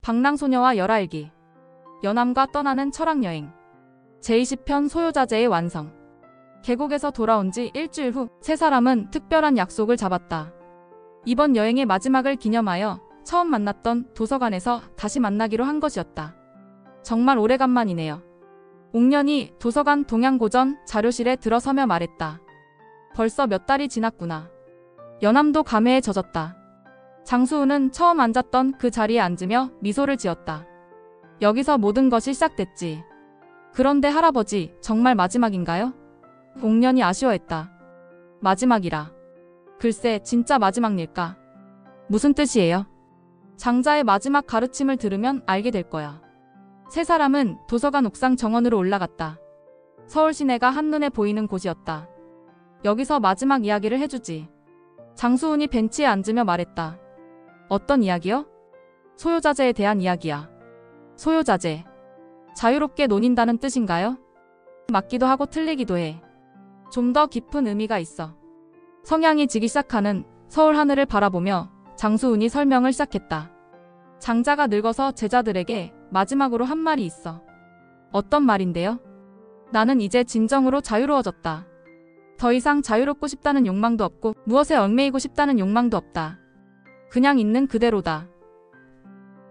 방랑소녀와 열알기. 연암과 떠나는 철학여행. 제20편 소요자재의 완성. 계곡에서 돌아온 지 일주일 후 세 사람은 특별한 약속을 잡았다. 이번 여행의 마지막을 기념하여 처음 만났던 도서관에서 다시 만나기로 한 것이었다. 정말 오래간만이네요. 옥년이 도서관 동양고전 자료실에 들어서며 말했다. 벌써 몇 달이 지났구나. 연암도 감회에 젖었다. 장수우는 처음 앉았던 그 자리에 앉으며 미소를 지었다. 여기서 모든 것이 시작됐지. 그런데 할아버지, 정말 마지막인가요? 옥년이 아쉬워했다. 마지막이라. 글쎄, 진짜 마지막일까? 무슨 뜻이에요? 장자의 마지막 가르침을 들으면 알게 될 거야. 세 사람은 도서관 옥상 정원으로 올라갔다. 서울 시내가 한눈에 보이는 곳이었다. 여기서 마지막 이야기를 해주지. 장수훈이 벤치에 앉으며 말했다. 어떤 이야기요? 소요자재에 대한 이야기야. 소요자재. 자유롭게 논인다는 뜻인가요? 맞기도 하고 틀리기도 해. 좀 더 깊은 의미가 있어. 성향이 지기 시작하는 서울 하늘을 바라보며 장수훈이 설명을 시작했다. 장자가 늙어서 제자들에게 마지막으로 한 말이 있어. 어떤 말인데요? 나는 이제 진정으로 자유로워졌다. 더 이상 자유롭고 싶다는 욕망도 없고 무엇에 얽매이고 싶다는 욕망도 없다. 그냥 있는 그대로다.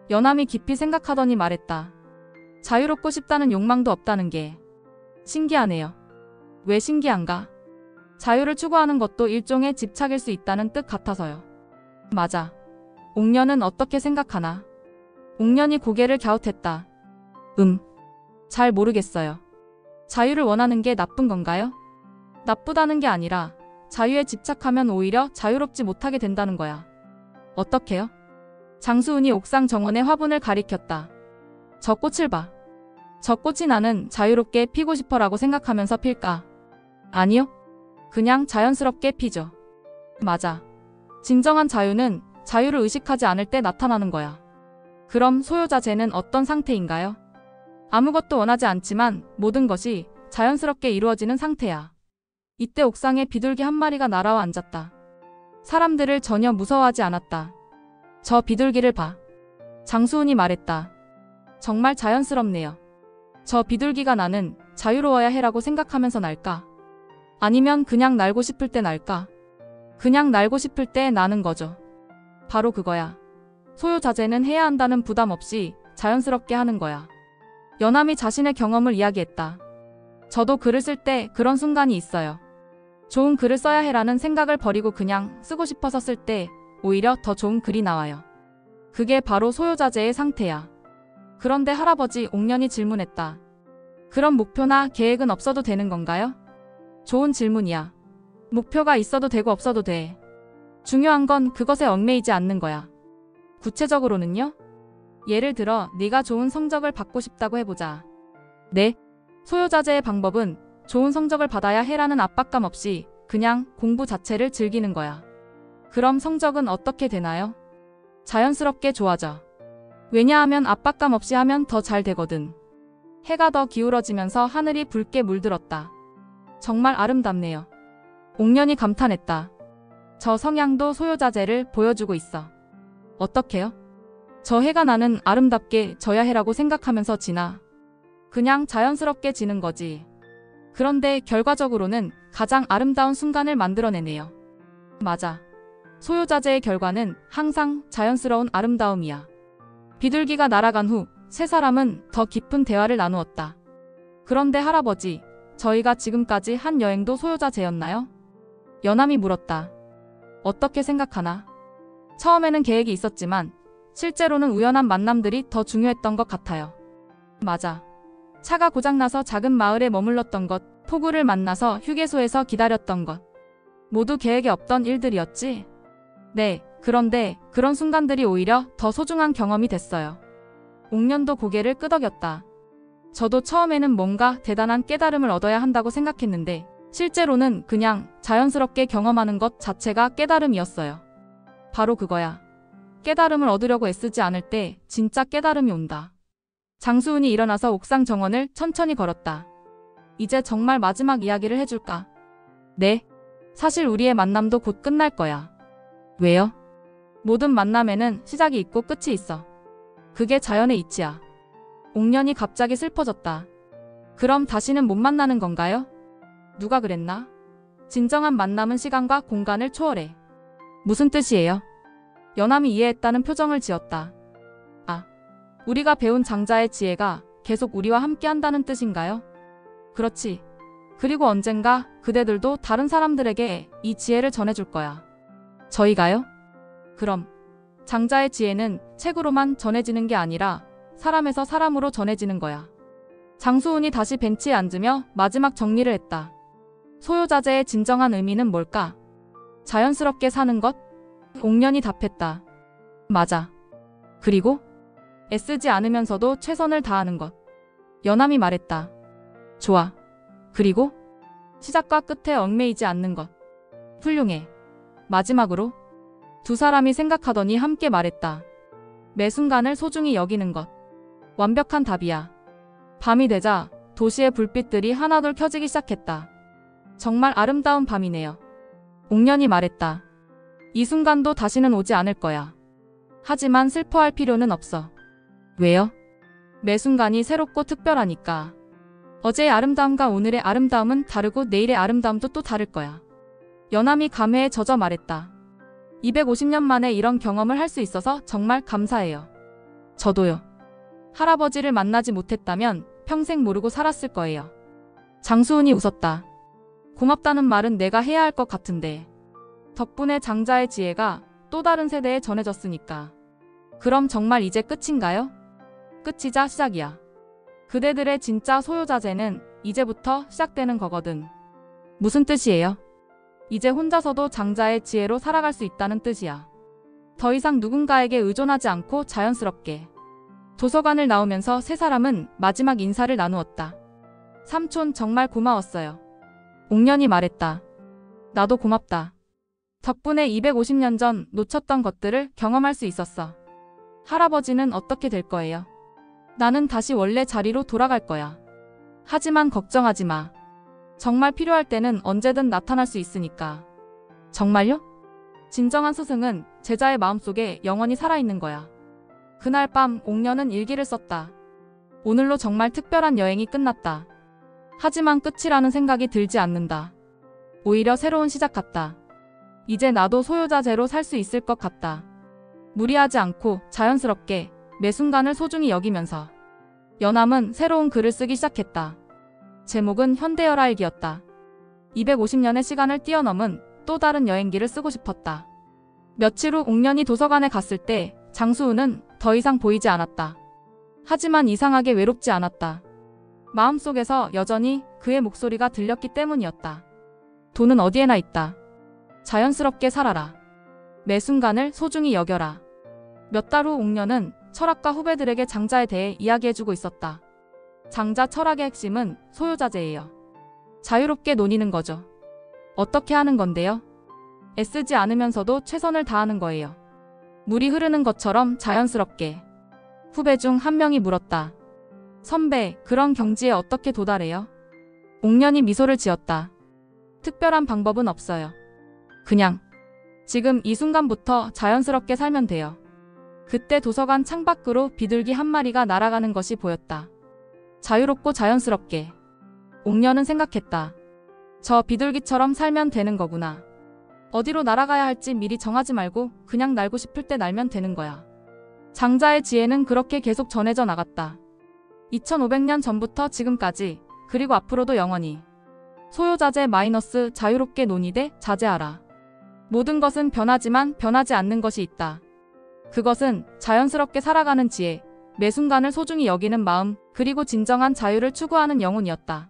연암이 깊이 생각하더니 말했다. 자유롭고 싶다는 욕망도 없다는 게 신기하네요. 왜 신기한가? 자유를 추구하는 것도 일종의 집착일 수 있다는 뜻 같아서요. 맞아. 옥년은 어떻게 생각하나? 옥년이 고개를 갸웃했다. 잘 모르겠어요. 자유를 원하는 게 나쁜 건가요? 나쁘다는 게 아니라 자유에 집착하면 오히려 자유롭지 못하게 된다는 거야. 어떻게요? 장수훈이 옥상 정원의 화분을 가리켰다. 저 꽃을 봐. 저 꽃이 나는 자유롭게 피고 싶어라고 생각하면서 필까? 아니요. 그냥 자연스럽게 피죠. 맞아. 진정한 자유는 자유를 의식하지 않을 때 나타나는 거야. 그럼 소요자재는 어떤 상태인가요? 아무것도 원하지 않지만 모든 것이 자연스럽게 이루어지는 상태야. 이때 옥상에 비둘기 한 마리가 날아와 앉았다. 사람들을 전혀 무서워하지 않았다. 저 비둘기를 봐. 장수훈이 말했다. 정말 자연스럽네요. 저 비둘기가 나는 자유로워야 해라고 생각하면서 날까? 아니면 그냥 날고 싶을 때 날까? 그냥 날고 싶을 때 나는 거죠. 바로 그거야. 소요자재는 해야 한다는 부담 없이 자연스럽게 하는 거야. 연암이 자신의 경험을 이야기했다. 저도 글을 쓸 때 그런 순간이 있어요. 좋은 글을 써야 해라는 생각을 버리고 그냥 쓰고 싶어서 쓸 때 오히려 더 좋은 글이 나와요. 그게 바로 소요자재의 상태야. 그런데 할아버지, 옥년이 질문했다. 그런 목표나 계획은 없어도 되는 건가요? 좋은 질문이야. 목표가 있어도 되고 없어도 돼. 중요한 건 그것에 얽매이지 않는 거야. 구체적으로는요? 예를 들어 네가 좋은 성적을 받고 싶다고 해보자. 네? 소요자재의 방법은 좋은 성적을 받아야 해라는 압박감 없이 그냥 공부 자체를 즐기는 거야. 그럼 성적은 어떻게 되나요? 자연스럽게 좋아져. 왜냐하면 압박감 없이 하면 더 잘 되거든. 해가 더 기울어지면서 하늘이 붉게 물들었다. 정말 아름답네요. 옥년이 감탄했다. 저 성향도 소요자재를 보여주고 있어. 어떻게요? 저 해가 나는 아름답게 져야 해라고 생각하면서 지나. 그냥 자연스럽게 지는 거지. 그런데 결과적으로는 가장 아름다운 순간을 만들어내네요. 맞아. 소요자재의 결과는 항상 자연스러운 아름다움이야. 비둘기가 날아간 후 세 사람은 더 깊은 대화를 나누었다. 그런데 할아버지, 저희가 지금까지 한 여행도 소요자재였나요? 연암이 물었다. 어떻게 생각하나? 처음에는 계획이 있었지만 실제로는 우연한 만남들이 더 중요했던 것 같아요. 맞아. 차가 고장나서 작은 마을에 머물렀던 것, 폭우를 만나서 휴게소에서 기다렸던 것. 모두 계획에 없던 일들이었지? 네, 그런데 그런 순간들이 오히려 더 소중한 경험이 됐어요. 옥년도 고개를 끄덕였다. 저도 처음에는 뭔가 대단한 깨달음을 얻어야 한다고 생각했는데 실제로는 그냥 자연스럽게 경험하는 것 자체가 깨달음이었어요. 바로 그거야. 깨달음을 얻으려고 애쓰지 않을 때 진짜 깨달음이 온다. 장수훈이 일어나서 옥상 정원을 천천히 걸었다. 이제 정말 마지막 이야기를 해줄까? 네. 사실 우리의 만남도 곧 끝날 거야. 왜요? 모든 만남에는 시작이 있고 끝이 있어. 그게 자연의 이치야. 옥년이 갑자기 슬퍼졌다. 그럼 다시는 못 만나는 건가요? 누가 그랬나? 진정한 만남은 시간과 공간을 초월해. 무슨 뜻이에요? 연암이 이해했다는 표정을 지었다. 아, 우리가 배운 장자의 지혜가 계속 우리와 함께 한다는 뜻인가요? 그렇지. 그리고 언젠가 그대들도 다른 사람들에게 이 지혜를 전해줄 거야. 저희가요? 그럼 장자의 지혜는 책으로만 전해지는 게 아니라 사람에서 사람으로 전해지는 거야. 장수훈이 다시 벤치에 앉으며 마지막 정리를 했다. 소요자재의 진정한 의미는 뭘까? 자연스럽게 사는 것? 옥년이 답했다. 맞아. 그리고 애쓰지 않으면서도 최선을 다하는 것. 연암이 말했다. 좋아. 그리고 시작과 끝에 얽매이지 않는 것. 훌륭해. 마지막으로 두 사람이 생각하더니 함께 말했다. 매 순간을 소중히 여기는 것. 완벽한 답이야. 밤이 되자 도시의 불빛들이 하나둘 켜지기 시작했다. 정말 아름다운 밤이네요. 옥년이 말했다. 이 순간도 다시는 오지 않을 거야. 하지만 슬퍼할 필요는 없어. 왜요? 매 순간이 새롭고 특별하니까. 어제의 아름다움과 오늘의 아름다움은 다르고 내일의 아름다움도 또 다를 거야. 연암이 감회에 젖어 말했다. 250년 만에 이런 경험을 할 수 있어서 정말 감사해요. 저도요. 할아버지를 만나지 못했다면 평생 모르고 살았을 거예요. 장수훈이 웃었다. 고맙다는 말은 내가 해야 할 것 같은데. 덕분에 장자의 지혜가 또 다른 세대에 전해졌으니까. 그럼 정말 이제 끝인가요? 끝이자 시작이야. 그대들의 진짜 소요자재는 이제부터 시작되는 거거든. 무슨 뜻이에요? 이제 혼자서도 장자의 지혜로 살아갈 수 있다는 뜻이야. 더 이상 누군가에게 의존하지 않고 자연스럽게. 도서관을 나오면서 세 사람은 마지막 인사를 나누었다. 삼촌 정말 고마웠어요. 옥년이 말했다. 나도 고맙다. 덕분에 250년 전 놓쳤던 것들을 경험할 수 있었어. 할아버지는 어떻게 될 거예요? 나는 다시 원래 자리로 돌아갈 거야. 하지만 걱정하지 마. 정말 필요할 때는 언제든 나타날 수 있으니까. 정말요? 진정한 스승은 제자의 마음속에 영원히 살아있는 거야. 그날 밤 옥년은 일기를 썼다. 오늘로 정말 특별한 여행이 끝났다. 하지만 끝이라는 생각이 들지 않는다. 오히려 새로운 시작 같다. 이제 나도 소유자재로 살 수 있을 것 같다. 무리하지 않고 자연스럽게 매 순간을 소중히 여기면서. 연암은 새로운 글을 쓰기 시작했다. 제목은 현대열아일기였다. 250년의 시간을 뛰어넘은 또 다른 여행기를 쓰고 싶었다. 며칠 후 옥년이 도서관에 갔을 때 장수훈은 더 이상 보이지 않았다. 하지만 이상하게 외롭지 않았다. 마음속에서 여전히 그의 목소리가 들렸기 때문이었다. 돈은 어디에나 있다. 자연스럽게 살아라. 매 순간을 소중히 여겨라. 몇 달 후 옥년은 철학가 후배들에게 장자에 대해 이야기해주고 있었다. 장자 철학의 핵심은 소유자재예요. 자유롭게 논의는 거죠. 어떻게 하는 건데요? 애쓰지 않으면서도 최선을 다하는 거예요. 물이 흐르는 것처럼 자연스럽게. 후배 중 한 명이 물었다. 선배, 그런 경지에 어떻게 도달해요? 옥년이 미소를 지었다. 특별한 방법은 없어요. 그냥 지금 이 순간부터 자연스럽게 살면 돼요. 그때 도서관 창밖으로 비둘기 한 마리가 날아가는 것이 보였다. 자유롭고 자연스럽게. 옥년은 생각했다. 저 비둘기처럼 살면 되는 거구나. 어디로 날아가야 할지 미리 정하지 말고 그냥 날고 싶을 때 날면 되는 거야. 장자의 지혜는 그렇게 계속 전해져 나갔다. 2500년 전부터 지금까지, 그리고 앞으로도 영원히. 소요자재 마이너스 자유롭게 논의되 자제하라. 모든 것은 변하지만 변하지 않는 것이 있다. 그것은 자연스럽게 살아가는 지혜, 매 순간을 소중히 여기는 마음, 그리고 진정한 자유를 추구하는 영혼이었다.